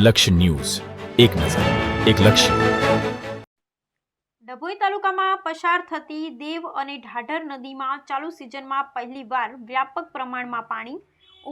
લક્ષ્ય ન્યૂઝ, એક નજર, એક લક્ષ્ય. ડભોઈ તાલુકામાં પસાર થતી દેવ અને ઢાઢર નદીમાં ચાલુ સિઝનમાં પહેલીવાર વ્યાપક પ્રમાણમાં પાણી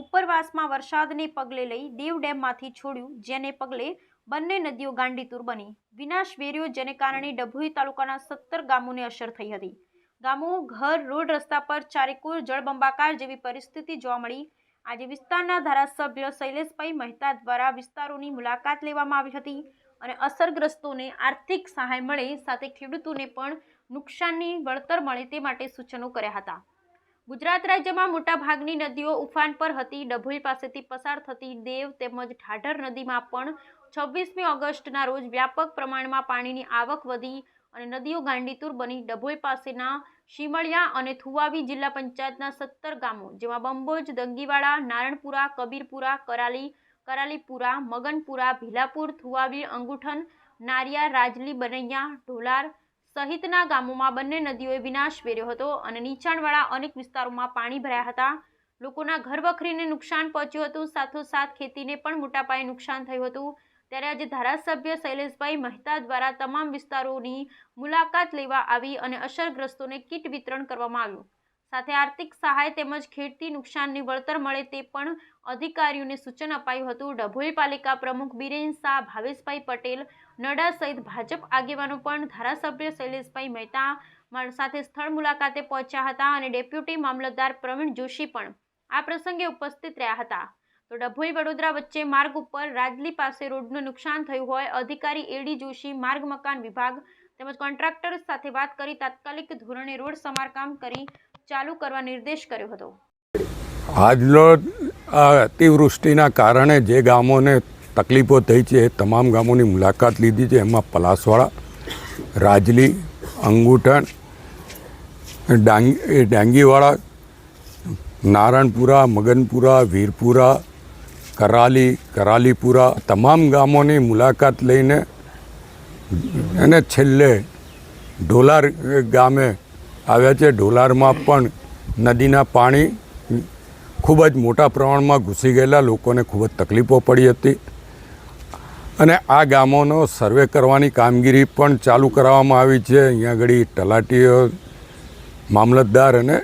ઉપરવાસમાં વરસાદને પગલે લઈ દેવ ડેમમાંથી છોડ્યું, જેને પગલે બંને નદીઓ ગાંડીતુર બની વિનાશ વેર્યો, જેને કારણે ડભોઈ તાલુકાના 17 ગામોને અસર થઈ હતી. ગામો, ઘર, રોડ, રસ્તા પર ચારેકોર જળબંબાકાર જેવી પરિસ્થિતિ જોવા મળી. આજે વિસ્તારના ધારાસભ્ય શૈલેષભાઈ મહેતા દ્વારા વિસ્તારોની મુલાકાત લેવામાં આવી હતી અને અસરગ્રસ્તોને આર્થિક સહાય મળે, સાથે ખેડૂતોને પણ નુકસાનની વળતર મળે તે માટે સૂચનો કર્યા હતા. ગુજરાત રાજ્યમાં મોટાભાગની નદીઓ ઉફાન પર હતી. ડભોઈ પાસેથી પસાર થતી દેવ તેમજ ઢાઢર નદીમાં પણ 26મી ઓગસ્ટના રોજ વ્યાપક પ્રમાણમાં પાણીની આવક વધી અને નદીઓ ગાંડીતુર બની. ડભોઈ પાસેના શિમળિયા અને થુવાવી જિલ્લા પંચાયતના 17 ગામો જેમાં બંબોજ, દંગીવાડા, નારણપુરા, કબીરપુરા, કરાલીપુરા, મગનપુરા, ભીલાપુર, થુવાવી, અંગુઠન, નારિયા, રાજલી, બનૈયા, ઢોલાર સહિતના ગામોમાં બંને નદીઓએ વિનાશ વેર્યો હતો અને નીચાણવાળા અનેક વિસ્તારોમાં પાણી ભરાયા હતા. લોકોના ઘર વખરીને નુકસાન પહોંચ્યું હતું, સાથોસાથ ખેતીને પણ મોટા પાયે નુકસાન થયું હતું. ત્યારે આજે ધારાસભ્ય શૈલેષભાઈ મહેતા દ્વારા તમામ વિસ્તારોની મુલાકાત લેવા આવી અને અસરગ્રસ્તોને કીટ વિતરણ કરવામાં આવ્યું. સાથે આર્થિક સહાય તેમજ ખેતી નુકસાનની વળતર મળે તે પણ અધિકારીઓને સૂચન અપાયું હતું. ડભોઈ પાલિકા પ્રમુખ બિરેન શાહ, ભાવેશભાઈ પટેલ, નડા સહિત ભાજપ આગેવાનો પણ ધારાસભ્ય શૈલેષભાઈ મહેતા સાથે સ્થળ મુલાકાતે પહોંચ્યા હતા અને ડેપ્યુટી મામલતદાર પ્રવીણ જોશી પણ આ પ્રસંગે ઉપસ્થિત રહ્યા હતા. તો ડભોઈ વડોદરા વચ્ચે માર્ગ ઉપર રાજલી પાસે રોડનું નુકસાન થયું હોય, અધિકારી એડી જોશી, માર્ગ મકાન વિભાગ તેમજ કોન્ટ્રાક્ટર સાથે વાત કરી તાત્કાલિક ધોરણે રોડ સમારકામ કરી ચાલુ કરવા નિર્દેશ કર્યો હતો. આજનો અતિવૃષ્ટિના કારણે જે ગામોને તકલીફો થઈ છે એ તમામ ગામોની મુલાકાત લીધી છે. એમાં પલાસવાડા, રાજલી, અંગુઠણ, ડાંગીવાડા, નારણપુરા, મગનપુરા, વીરપુરા, કરાલીપુરા તમામ ગામોની મુલાકાત લઈને અને છેલ્લે ઢોલાર ગામે આવ્યા છે. ઢોલારમાં પણ નદીના પાણી ખૂબ જ મોટા પ્રમાણમાં ઘૂસી ગયેલા, લોકોને ખૂબ જ તકલીફો પડી હતી અને આ ગામોનો સર્વે કરવાની કામગીરી પણ ચાલુ કરવામાં આવી છે. અહીંયા આગળ તલાટીઓ, મામલતદાર અને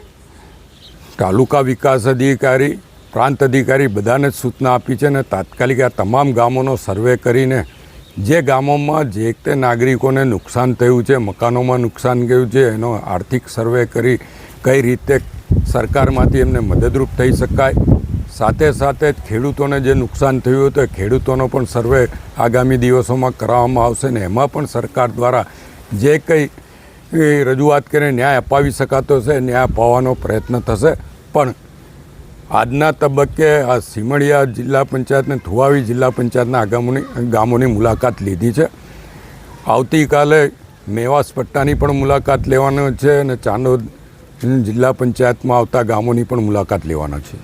તાલુકા વિકાસ અધિકારી, પ્રાંત અધિકારી બધાને સૂચના આપી છે અને તાત્કાલિક આ તમામ ગામોનો સર્વે કરીને જે ગામોમાં જે તે નાગરિકોને નુકસાન થયું છે, મકાનોમાં નુકસાન ગયું છે, એનો આર્થિક સર્વે કરી કઈ રીતે સરકારમાંથી એમને મદદરૂપ થઈ શકાય, સાથે સાથે ખેડૂતોને જે નુકસાન થયું હતું ખેડૂતોનો પણ સર્વે આગામી દિવસોમાં કરાવવામાં આવશે ને એમાં પણ સરકાર દ્વારા જે કંઈ રજૂઆત કરીને ન્યાય અપાવી શકાતો છે ન્યાય અપાવવાનો પ્રયત્ન થશે. પણ આજના તબક્કે આ સિમળિયા જિલ્લા પંચાયત અને થુવાવી જિલ્લા પંચાયતના ગામોની મુલાકાત લીધી છે. આવતીકાલે મેવાસ પટ્ટાની પણ મુલાકાત લેવાનો છે અને ચાંદોદ જિલ્લા પંચાયતમાં આવતા ગામોની પણ મુલાકાત લેવાનો છે.